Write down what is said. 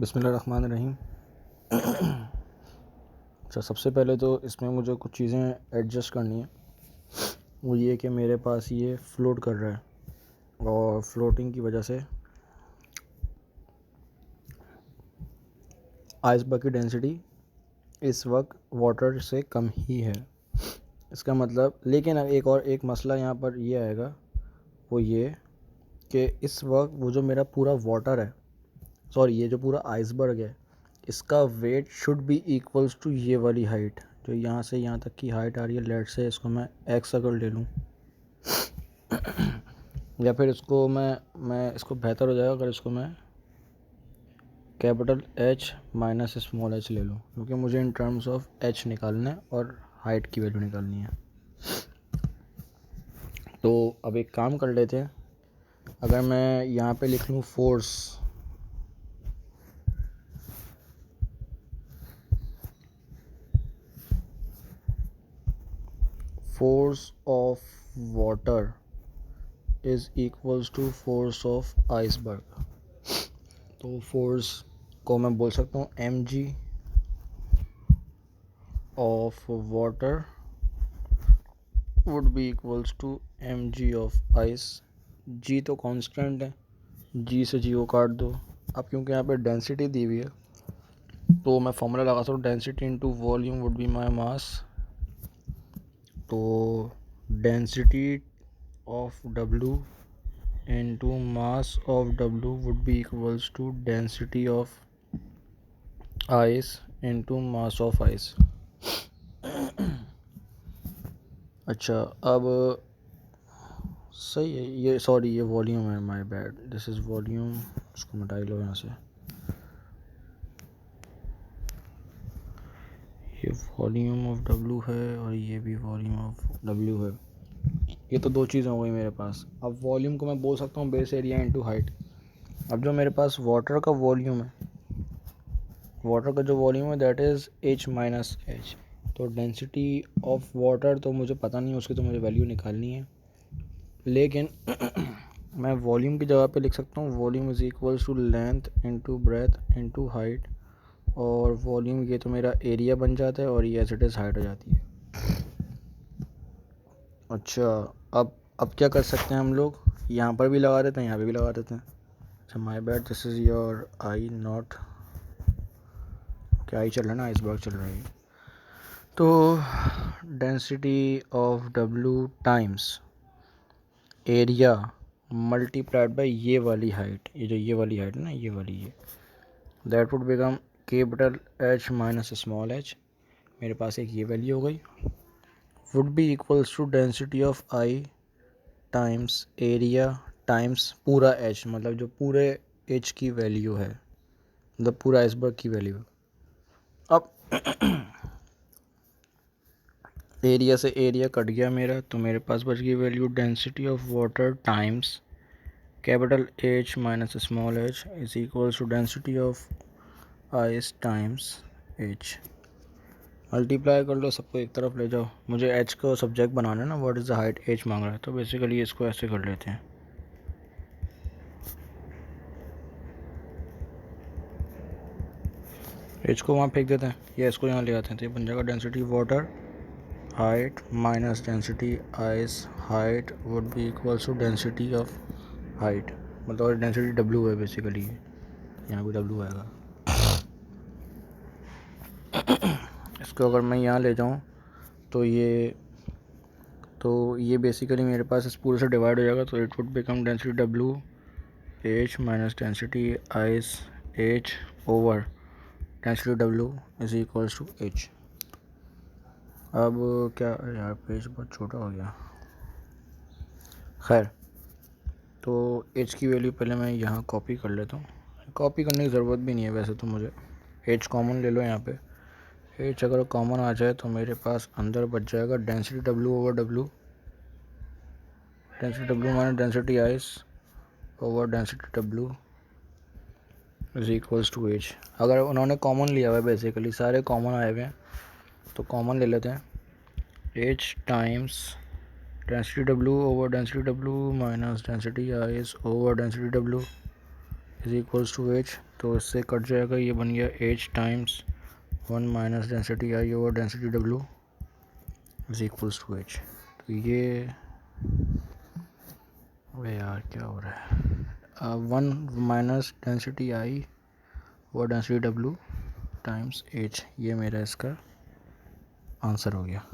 बिस्मिल्लाहिर्रहमानिर्रहीम। अच्छा, सबसे पहले तो इसमें मुझे कुछ चीज़ें एडजस्ट करनी है। वो ये कि मेरे पास ये फ़्लोट कर रहा है और फ्लोटिंग की वजह से आइसबर्ग की डेंसिटी इस वक्त वाटर से कम ही है। इसका मतलब, लेकिन अब एक मसला यहाँ पर ये आएगा, वो ये कि इस वक्त वो जो मेरा पूरा वाटर है, सॉरी ये जो पूरा आइसबर्ग है, इसका weight should be equals to ये वाली हाइट जो यहाँ से यहाँ तक की हाइट आ रही है। लेट से इसको मैं एक्स अगर ले लूँ या फिर इसको मैं इसको बेहतर हो जाएगा अगर इसको मैं capital H minus small h ले लूँ, क्योंकि मुझे इन टर्म्स ऑफ h निकालना है और हाइट की वैल्यू निकालनी है। तो अब एक काम कर लेते हैं, अगर मैं यहाँ पे लिख लूँ force of water is equals to force of iceberg. तो फोर्स को मैं बोल सकता हूँ mg of water would be equals to mg of ice. g तो कांस्टेंट है, g से g को काट दो। अब क्योंकि यहाँ पे डेंसिटी दी हुई है तो मैं फॉर्मूला लगा सकता हूँ, density into volume would be my mass. तो density of W into mass of W would be equals to density of ice into mass of ice। अच्छा, अब सही है ये, सॉरी ये वॉल्यूम है, my bad, this is volume. इसको मिटा लो यहाँ से, ये वॉल्यूम ऑफ W है और ये भी वॉल्यूम ऑफ W है। ये तो दो चीज़ें हो गई मेरे पास। अब वॉल्यूम को मैं बोल सकता हूँ बेस एरिया इनटू हाइट। अब जो मेरे पास वाटर का वॉल्यूम है, वाटर का जो वॉल्यूम है that is H minus H। तो डेंसिटी ऑफ वाटर तो मुझे पता नहीं है, उसकी तो मुझे वैल्यू निकालनी है। लेकिन मैं वॉल्यूम की जगह पे लिख सकता हूँ volume is equals to length into breadth into height, और वॉल्यूम ये तो मेरा एरिया बन जाता है और ये एज इट इज़ हाइट हो जाती है। अच्छा, अब क्या कर सकते हैं हम लोग, यहाँ पर भी लगा देते हैं, यहाँ पे भी लगा देते हैं। अच्छा, my bad, this is your I, not क्या आई चल रहा है ना, आइसबर्ग चल रहा है। तो density of W times area multiplied by ये वाली हाइट, ये वाली हाइट है ना, ये वाली, ये that would become capital H minus small h। मेरे पास एक ये वैल्यू हो गई, would be equals to density of I times area times पूरा H, मतलब जो पूरे H की वैल्यू है, मतलब पूरा आइसबर्ग की वैल्यू। अब एरिया से एरिया कट गया मेरा, तो मेरे पास बच गई value density of water times capital H minus small h is equals to density of ice times H। Multiply कर लो, सबको एक तरफ ले जाओ। मुझे H को सब्जेक्ट बनाना है ना, what is the height H मांग रहा है, तो बेसिकली इसको ऐसे कर लेते हैं। H को वहाँ फेंक देते हैं या इसको यहाँ ले आते हैं, तो ये बन जाएगा density water height minus density ice height would be equals to density of height, मतलब डेंसिटी W है बेसिकली, यहाँ भी W आएगा। इसको अगर मैं यहाँ ले जाऊँ तो ये बेसिकली मेरे पास इस पूरे से डिवाइड हो जाएगा, तो it would become density W H minus density ice H over density W is equals to H। अब क्या यार, पेज बहुत छोटा हो गया। खैर, तो H की वैल्यू पहले मैं यहाँ कॉपी कर लेता हूँ। कॉपी करने की ज़रूरत भी नहीं है वैसे तो, मुझे H कॉमन ले लो यहाँ पे। H अगर कॉमन आ जाए तो मेरे पास अंदर बच जाएगा density W over W, density W minus density ice over density W is equals to H। अगर उन्होंने कॉमन लिया हुआ है, बेसिकली सारे कॉमन आए हुए हैं, तो कॉमन ले लेते हैं। H times density W over density W minus density ice over density W is equals to H। तो इससे कट जाएगा, ये बन गया H times 1 minus density I over density W is equals to H. तो ये अरे यार क्या हो रहा है, 1 minus density I over density W times H, ये मेरा इसका आंसर हो गया।